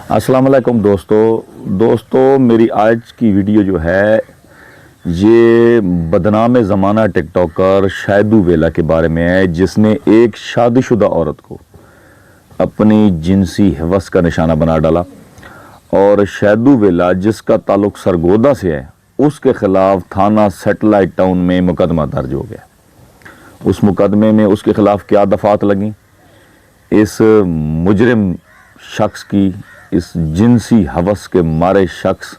अस्सलाम वालेकुम दोस्तों मेरी आज की वीडियो जो है ये बदनाम ज़माना टिकटॉकर शैदू वेला के बारे में है, जिसने एक शादीशुदा औरत को अपनी जिनसी हवस का निशाना बना डाला। और शैदू वेला जिसका ताल्लुक सरगोदा से है, उसके ख़िलाफ़ थाना सेटेलाइट टाउन में मुकदमा दर्ज हो गया। उस मुकदमे में उसके ख़िलाफ़ क्या दफ़ात लगी, इस मुजरिम शख्स की, इस जिनसी हवस के मारे शख्स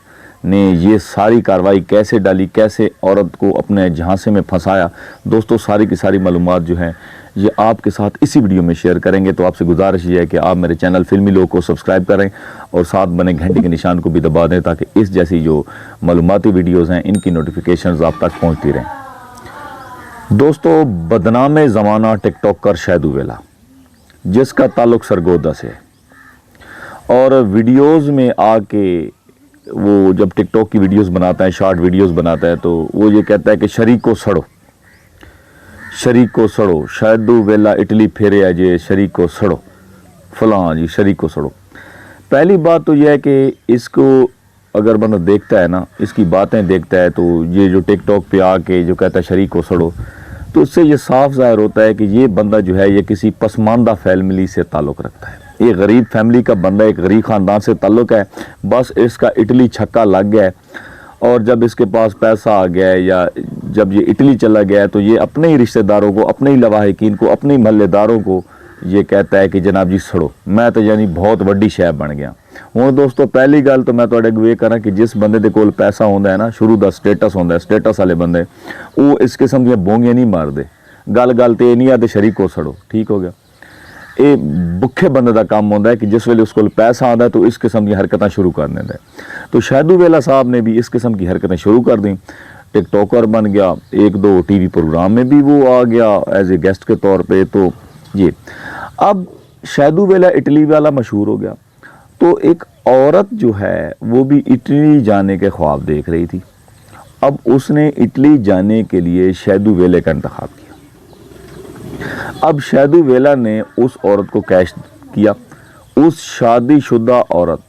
ने ये सारी कार्रवाई कैसे डाली, कैसे औरत को अपने झांसे में फंसाया, दोस्तों सारी की सारी मालूमात जो हैं ये आपके साथ इसी वीडियो में शेयर करेंगे। तो आपसे गुजारिश ये है कि आप मेरे चैनल फिल्मी लोग को सब्सक्राइब करें और साथ बने घंटे के निशान को भी दबा दें, ताकि इस जैसी जो मालूमाती वीडियोज़ हैं इनकी नोटिफिकेशंस आप तक पहुँचती रहें। दोस्तों बदनाम ज़माना टिकटॉकर शैदू वेला जिसका ताल्लुक सरगोदा से है, और वीडियोस में आके वो जब टिकटॉक की वीडियोस बनाता है, शॉर्ट वीडियोस बनाता है, तो वो ये कहता है कि शरीक को सड़ो, शरीक को सड़ो, शैदू वेला इटली फेरे है जे शरीक को सड़ो, फलां जी शरीक को सड़ो। पहली बात तो यह है कि इसको अगर बंदा देखता है ना, इसकी बातें देखता है, तो ये जो टिकटॉक पे आके जो कहता है शरीक को सड़ो, तो उससे ये साफ ज़ाहिर होता है कि ये बंदा जो है ये किसी पसमानदा फैमिली से ताल्लुक़ रखता है। ये गरीब फैमिली का बंदा, एक गरीब ख़ानदान से ताल्लुक़ है। बस इसका इटली छक्का लग गया है, और जब इसके पास पैसा आ गया है या जब ये इटली चला गया है, तो ये अपने ही रिश्तेदारों को, अपने ही लवाहिकीन को, अपने ही महल्लेदारों को ये कहता है कि जनाब जी सड़ो, मैं तो यानी बहुत वड्डी शै बन गया हूँ। दोस्तों पहली गल तो मैं तुहाडे अगे ये करा कि जिस बंदे दे कोल पैसा होंदा है ना, शुरू दा स्टेटस होंदा है, स्टेटस वाले बंदे वो इस किस्म दी बोंगियां नहीं मारदे। गल गल ते नहीं आते शरीक को सड़ो, ठीक हो गया। ये भुखे बंदे का काम होंदा है कि जिस वेले उस कोल पैसा आता है तो इस किस्म की हरकतें शुरू कर देंदा है। तो शैदू वेला साहब ने भी इस किस्म की हरकतें शुरू कर दी, टिकटॉकर बन गया, एक दो टीवी प्रोग्राम में भी वो आ गया एज ए गेस्ट के तौर पे। तो ये अब शैदू वेला इटली वाला मशहूर हो गया, तो एक औरत जो है वो भी इटली जाने के ख्वाब देख रही थी। अब उसने इटली जाने के लिए शैदू वेले का इंतखाब किया। अब शैदू वेला ने उस औरत को कैश किया, उस शादीशुदा औरत,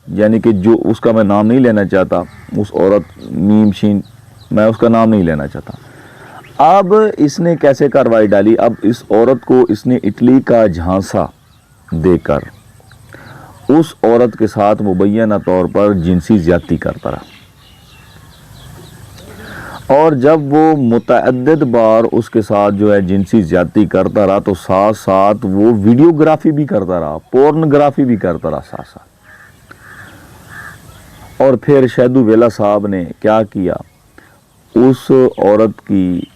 यानी कि जो उसका मैं नाम नहीं लेना चाहता, उस औरत मीम शीन, मैं उसका नाम नहीं लेना चाहता। अब इसने कैसे कार्रवाई डाली, अब इस औरत को इसने इटली का झांसा देकर उस औरत के साथ मुबैना तौर पर जिनसी ज्यादती करता रहा, और जब वो मुतअद्दिद बार उसके साथ जो है जिनसी ज्यादती करता रहा, तो साथ साथ वो वीडियोग्राफी भी करता रहा, पोर्नोग्राफी भी करता रहा साथ साथ। और फिर शैदू वेला साहब ने क्या किया, उस औरत की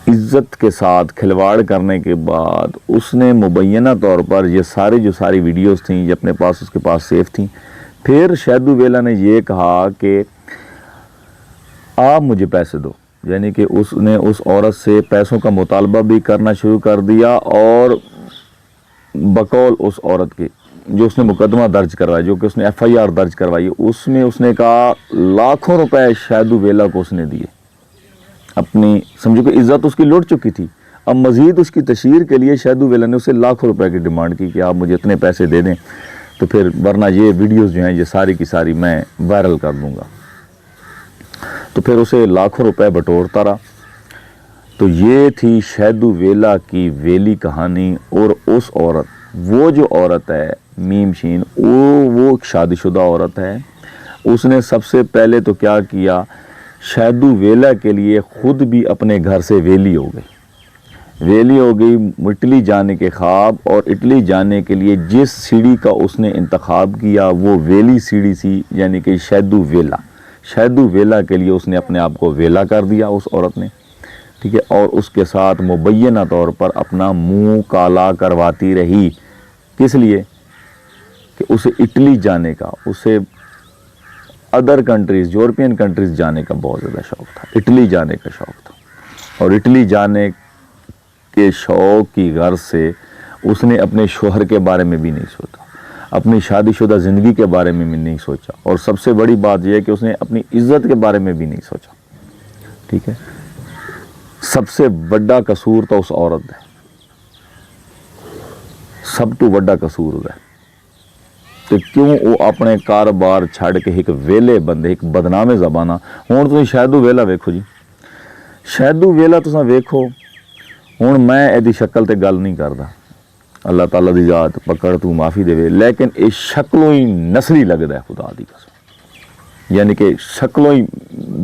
इज्जत के साथ खिलवाड़ करने के बाद उसने मुबैना तौर पर ये जो सारी वीडियोस थी ये अपने पास, उसके पास सेफ थी। फिर शैदू वेला ने ये कहा कि आप मुझे पैसे दो, यानी कि उसने उस औरत से पैसों का मुतालबा भी करना शुरू कर दिया, और बकौल उस औरत के जो उसने मुकदमा दर्ज करवाया, जो कि उसने FIR दर्ज करवाई, उसमें उसने कहा लाखों रुपए शैदू वेला को उसने दिए। अपनी समझो कि इज्जत उसकी लुट चुकी थी, अब मज़ीद उसकी तशहीर के लिए शैदू वेला ने उससे लाखों रुपए की डिमांड की कि आप मुझे इतने पैसे दे दें, तो फिर वरना ये वीडियोस जो हैं ये सारी की सारी मैं वायरल कर दूंगा। तो फिर उसे लाखों रुपए बटोरता रहा। तो ये थी शैदू वेला की वेली कहानी। और उस औरत, वो जो औरत है मीम शीन, वो शादीशुदा औरत है। उसने सबसे पहले तो क्या किया, शैदू वेला के लिए खुद भी अपने घर से वेली हो गई इटली जाने के ख्वाब। और इटली जाने के लिए जिस सीढ़ी का उसने इंतखाब किया वो वेली सीढ़ी सी, यानी कि शैदू वेला के लिए उसने अपने आप को वेला कर दिया उस औरत ने, ठीक है। और उसके साथ मुबैना तौर पर अपना मुंह काला करवाती रही। किस लिए कि उसे इटली जाने का, उसे अदर कंट्रीज़, यूरोपियन कंट्रीज़ जाने का बहुत ज़्यादा शौक़ था, इटली जाने का शौक़ था। और इटली जाने के शौक़ की गर्ज से उसने अपने शोहर के बारे में भी नहीं सोचा, अपनी शादीशुदा ज़िंदगी के बारे में भी नहीं सोचा, और सबसे बड़ी बात यह है कि उसने अपनी इज़्ज़त के बारे में भी नहीं सोचा, ठीक है। सबसे बड़ा कसूर तो उस औरत है, सब तो बड़ा कसूर है। ਤੇ ਕਿਉਂ ਉਹ ਆਪਣੇ ਕਾਰੋਬਾਰ ਛੱਡ ਕੇ ਇੱਕ ਵਿਹਲੇ ਬੰਦੇ, ਇੱਕ ਬਦਨਾਮੇ ਜ਼ਬਾਨਾ। ਹੁਣ ਤੁਸੀਂ ਸ਼ੈਦੂ ਵੇਲਾ ਵੇਖੋ ਜੀ, ਸ਼ੈਦੂ ਵੇਲਾ ਤੁਸੀਂ ਵੇਖੋ। ਹੁਣ ਮੈਂ ਇਹਦੀ ਸ਼ਕਲ ਤੇ ਗੱਲ ਨਹੀਂ ਕਰਦਾ, ਅੱਲਾਹ ताला ਦੀ ਜ਼ਾਤ पकड़ तू माफ़ी देवे, लेकिन ये शक्लों ही नस्ली लगता है खुदा दी कसम, यानी कि शक्लों ही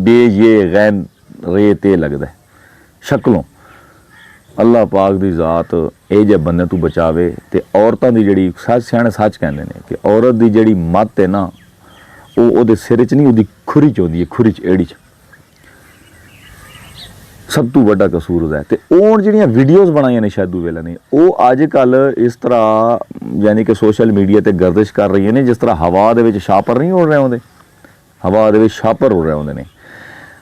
बे ये गैन रे ते लगता है शक्लों। अल्लाह पाक दी ज़ात ये जे बंदे तू बचावे। ते औरतां दी जिहड़ी सच सियाणे सच कहंदे ने कि औरत दी जिहड़ी मत है ना, वो ओहदे सिर च नहीं, ओहदी खुरी च होंदी है, खुरी च एड़ी च सब तो बड़ा कसूर है। तो हूँ जिहड़ियां वीडियोज़ बनाई ने शैदू वेला ने, वो अजकल इस तरह यानी कि सोशल मीडिया ते गर्दिश कर रही ने जिस तरह हवा दे विच छापर नहीं उड़ रहे होंदे, हवा दे विच छापर उड़ रहे होंदे ने।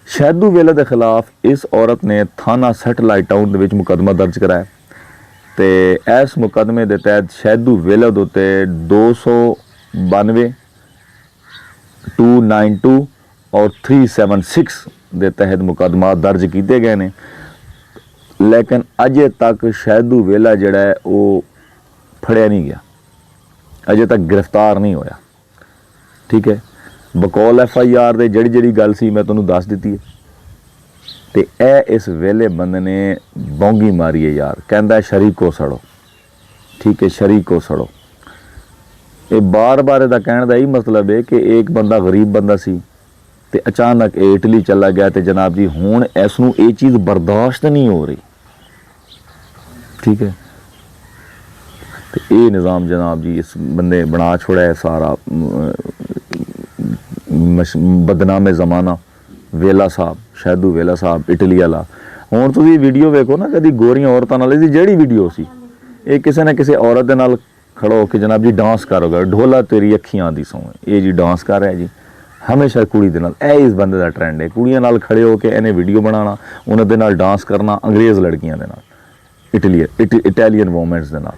शैदू वेला के खिलाफ इस औरत ने थाना सैटेलाइट टाउन दे विच मुकदमा दर्ज कराया। तो इस मुकदमे के तहत शैदू वेला दे उत्ते 292, 292 और 376 के तहत मुकदमा दर्ज किए गए हैं। लेकिन अजे तक शैदू वेला जिहड़ा है वो फड़िया नहीं गया, अजे तक गिरफ्तार नहीं होया। ठीक है, बकौल FIR दे जड़ी जड़ी गल सी मैं तुहानूं दस दित्ती है। ते ए इस वेले बंदे ने बौंगी मारी है यार, कहंदा शरीको सड़ो। ठीक है, शरीको सड़ो। ये बार बार इहदा कहण दा यही मतलब है कि एक बंदा गरीब बंदा सी ते अचानक इटली चला गया। तो जनाब जी हुण इसनूं ये चीज़ बर्दाश्त नहीं हो रही। ठीक है, तो ये निज़ाम जनाब जी इस बंदे बना छोड़ा है सारा बदनामे ज़माना। वेला साहब, शैदू वेला साहब इटली वाला। हुण तुसीं वीडियो वेखो ना, कदी गोरियां औरतां नाल इहदी जिहड़ी वीडियो सी, ये किसी न किसी औरत दे नाल खड़ो के जनाब जी डांस करोगे, ढोला तेरी अखियां दी सौ, ये जी डांस कर रहा है जी हमेशा कुड़ी दे नाल। इस बंदे का ट्रेंड है, कुड़ियां नाल खड़े होकर इन्हें वीडियो बनाना, उन्हां दे नाल डांस करना, अंग्रेज़ लड़कियां दे नाल, इटैलियन वोमेंस दे नाल,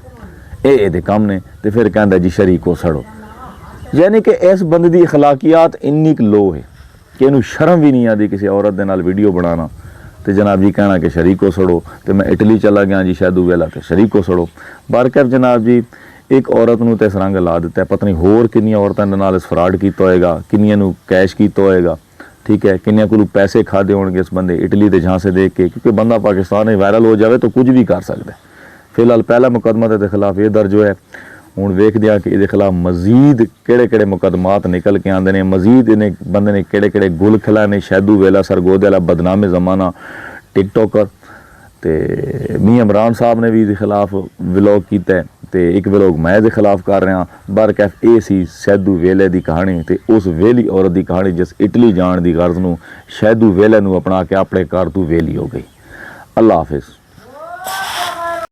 ये काम ने। तो फिर कहंदा जी शरीको सड़ो। यानी कि इस बंदे की अखलाकियात इन्नी क लो है कि इन्हूं शर्म भी नहीं आती किसी औरत दे नाल वीडियो बनाना। तो जनाब जी कहना कि शरीको सड़ो। तो मैं इटली चला गया जी शैदू वेला, तो शरीको सड़ो। बरकर जनाब जी एक औरत नूं ते इस रंग ला दिता है, पता नहीं होर किन्नियां औरतां दे नाल इस फ्रॉड कीता होएगा, किन्नियां नूं कैश कीता होएगा। ठीक है, किन्नियां कोलों पैसे खादे होणगे इस बंदे इटली दे झांसे देख के, क्योंकि बंदा पाकिस्तान में वायरल हो जाए तो कुछ भी कर सकता है। फिलहाल पहला मुकदमा दे खिलाफ ये दर्ज होया। हुण वेखदे आ कि इहदे खिलाफ मजीद किहड़े-किहड़े मुकदमात निकल के आंदे ने, मजीद इन्हें बंदे ने किहड़े-किहड़े गुल खिलाए ने। शैदू वेला सरगोदे वाला बदनामे ज़माना टिकटॉकर, तो मी इमरान साहब ने भी इहदे खिलाफ व्लॉग कीता है, तो एक व्लॉग मैं इहदे खिलाफ कर रहा। बरकैफ ये सी शैदू वेले की कहानी, तो उस वेली औरत की कहानी जिस इटली जाण की गर्ज नूं शैदू वेले नूं अपना के अपने घर तू वेली हो गई। अल्लाह हाफिज़।